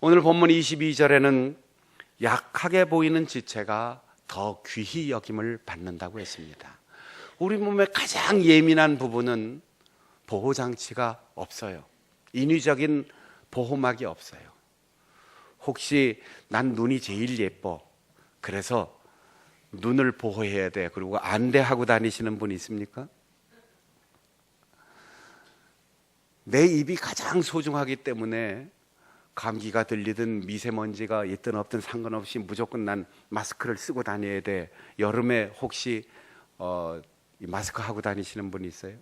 오늘 본문 22절에는 약하게 보이는 지체가 더 귀히 여김을 받는다고 했습니다. 우리 몸의 가장 예민한 부분은 보호장치가 없어요. 인위적인 보호막이 없어요. 혹시 난 눈이 제일 예뻐, 그래서 눈을 보호해야 돼, 그리고 안 돼 하고 다니시는 분 있습니까? 내 입이 가장 소중하기 때문에 감기가 들리든 미세먼지가 있든 없든 상관없이 무조건 난 마스크를 쓰고 다녀야 돼. 여름에 혹시 마스크 하고 다니시는 분이 있어요?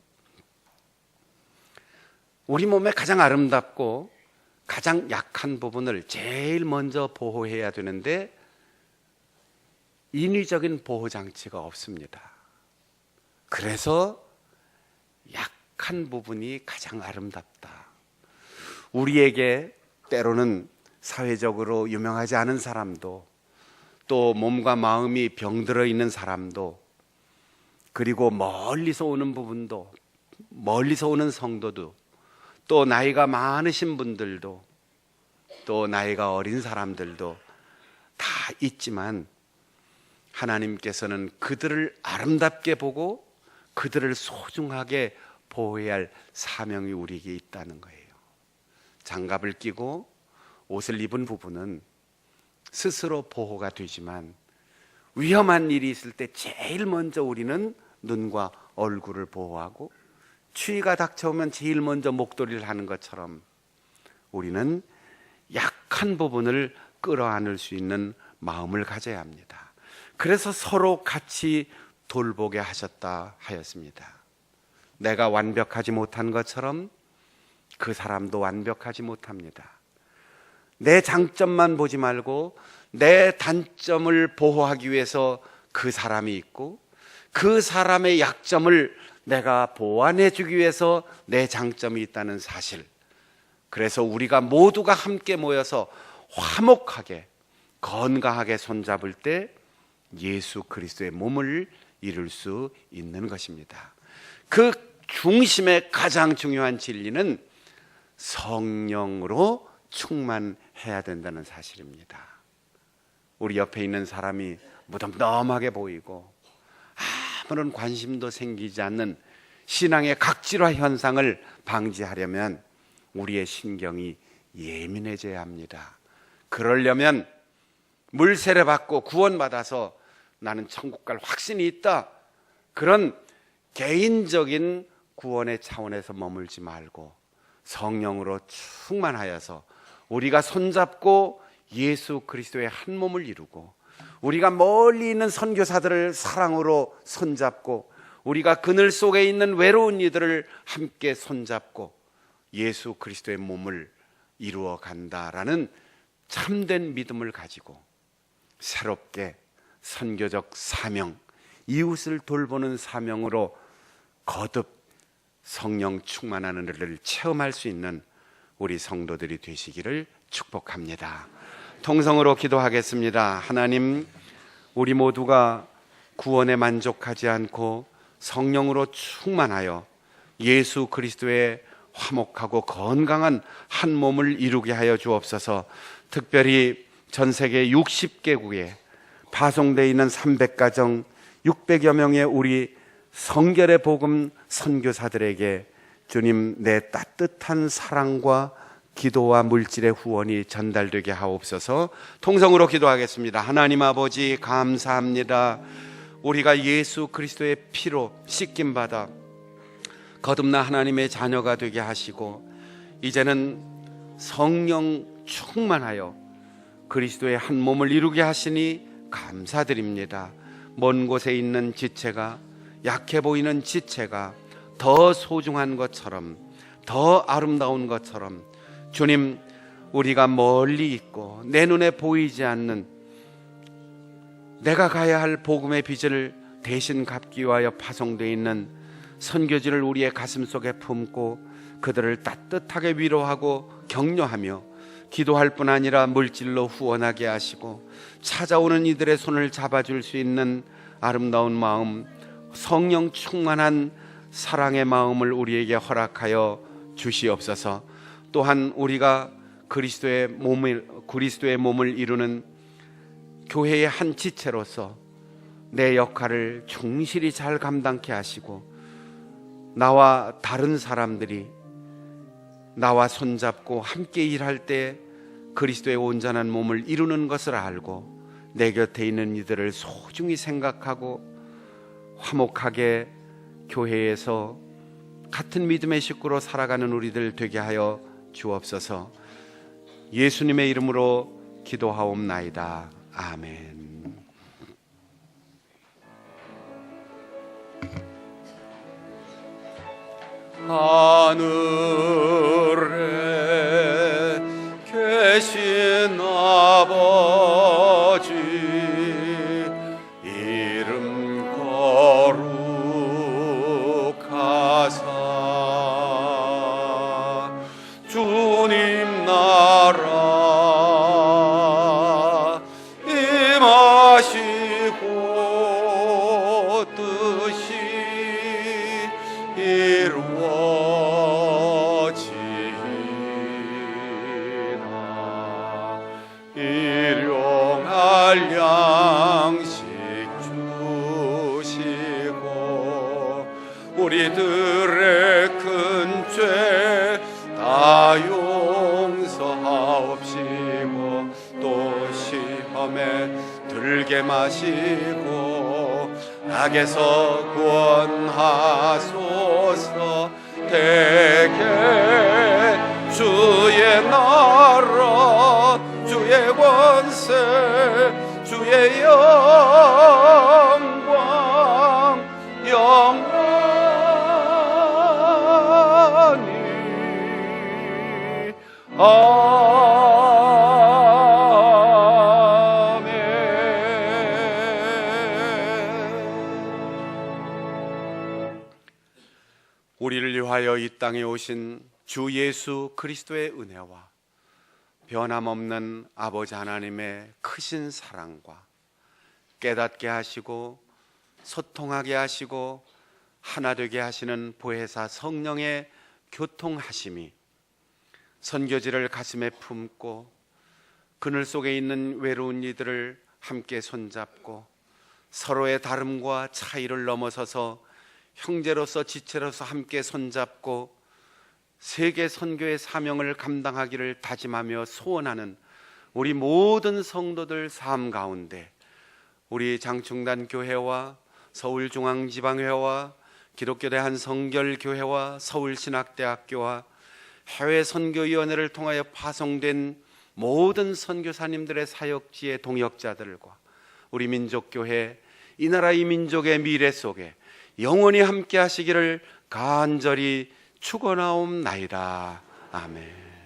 우리 몸에 가장 아름답고 가장 약한 부분을 제일 먼저 보호해야 되는데 인위적인 보호장치가 없습니다. 그래서 약한 부분이 가장 아름답다. 우리에게 때로는 사회적으로 유명하지 않은 사람도, 또 몸과 마음이 병들어 있는 사람도, 그리고 멀리서 오는 부분도, 멀리서 오는 성도도, 또 나이가 많으신 분들도, 또 나이가 어린 사람들도 다 있지만 하나님께서는 그들을 아름답게 보고 그들을 소중하게 보호해야 할 사명이 우리에게 있다는 거예요. 장갑을 끼고 옷을 입은 부분은 스스로 보호가 되지만 위험한 일이 있을 때 제일 먼저 우리는 눈과 얼굴을 보호하고, 추위가 닥쳐오면 제일 먼저 목도리를 하는 것처럼 우리는 약한 부분을 끌어안을 수 있는 마음을 가져야 합니다. 그래서 서로 같이 돌보게 하셨다 하였습니다. 내가 완벽하지 못한 것처럼 그 사람도 완벽하지 못합니다. 내 장점만 보지 말고 내 단점을 보호하기 위해서 그 사람이 있고, 그 사람의 약점을 내가 보완해 주기 위해서 내 장점이 있다는 사실. 그래서 우리가 모두가 함께 모여서 화목하게 건강하게 손잡을 때 예수 그리스도의 몸을 이룰 수 있는 것입니다. 그 중심의 가장 중요한 진리는 성령으로 충만해야 된다는 사실입니다. 우리 옆에 있는 사람이 무덤덤하게 보이고 아무런 관심도 생기지 않는 신앙의 각질화 현상을 방지하려면 우리의 신경이 예민해져야 합니다. 그러려면 물세례 받고 구원받아서 나는 천국 갈 확신이 있다, 그런 개인적인 구원의 차원에서 머물지 말고 성령으로 충만하여서 우리가 손잡고 예수 그리스도의 한 몸을 이루고, 우리가 멀리 있는 선교사들을 사랑으로 손잡고, 우리가 그늘 속에 있는 외로운 이들을 함께 손잡고 예수 그리스도의 몸을 이루어 간다라는 참된 믿음을 가지고 새롭게 선교적 사명, 이웃을 돌보는 사명으로 거듭 성령 충만하는 일을 체험할 수 있는 우리 성도들이 되시기를 축복합니다. 통성으로 기도하겠습니다. 하나님, 우리 모두가 구원에 만족하지 않고 성령으로 충만하여 예수 그리스도의 화목하고 건강한 한 몸을 이루게 하여 주옵소서. 특별히 전 세계 60개국에 파송되어 있는 300가정 600여 명의 우리 성결의 복음 선교사들에게 주님 내 따뜻한 사랑과 기도와 물질의 후원이 전달되게 하옵소서. 통성으로 기도하겠습니다. 하나님 아버지 감사합니다. 우리가 예수 그리스도의 피로 씻김 받아 거듭나 하나님의 자녀가 되게 하시고 이제는 성령 충만하여 그리스도의 한 몸을 이루게 하시니 감사드립니다. 먼 곳에 있는 지체가, 약해 보이는 지체가 더 소중한 것처럼, 더 아름다운 것처럼 주님, 우리가 멀리 있고 내 눈에 보이지 않는 내가 가야 할 복음의 빚을 대신 갚기 위하여 파송되어 있는 선교지를 우리의 가슴 속에 품고 그들을 따뜻하게 위로하고 격려하며 기도할 뿐 아니라 물질로 후원하게 하시고 찾아오는 이들의 손을 잡아줄 수 있는 아름다운 마음, 성령 충만한 사랑의 마음을 우리에게 허락하여 주시옵소서. 또한 우리가 그리스도의 몸을 이루는 교회의 한 지체로서 내 역할을 충실히 잘 감당케 하시고 나와 다른 사람들이 나와 손잡고 함께 일할 때 그리스도의 온전한 몸을 이루는 것을 알고 내 곁에 있는 이들을 소중히 생각하고 화목하게 교회에서 같은 믿음의 식구로 살아가는 우리들 되게 하여 주옵소서. 예수님의 이름으로 기도하옵나이다. 아멘. 하늘에 계신 아버지 이름 거룩하사 주님 나라 임하시고 뜻이 이루어지나 일용할 양식 주시고 우리들의 큰 죄 다 용서하옵시고 또 시험에 들게 마시고 악에서 구원하소서. 대개 주의 나라 주의 권세 주의 영광 영원히 우리를 위하여 이 땅에 오신 주 예수 그리스도의 은혜와 변함없는 아버지 하나님의 크신 사랑과 깨닫게 하시고 소통하게 하시고 하나 되게 하시는 보혜사 성령의 교통하심이 선교지를 가슴에 품고 그늘 속에 있는 외로운 이들을 함께 손잡고 서로의 다름과 차이를 넘어서서 형제로서 지체로서 함께 손잡고 세계 선교의 사명을 감당하기를 다짐하며 소원하는 우리 모든 성도들 삶 가운데 우리 장충단 교회와 서울중앙지방회와 기독교대 한성결교회와 서울신학대학교와 해외 선교위원회를 통하여 파송된 모든 선교사님들의 사역지의 동역자들과 우리 민족교회 이 나라 이 민족의 미래 속에 영원히 함께 하시기를 간절히 축원하옵나이다. 아멘.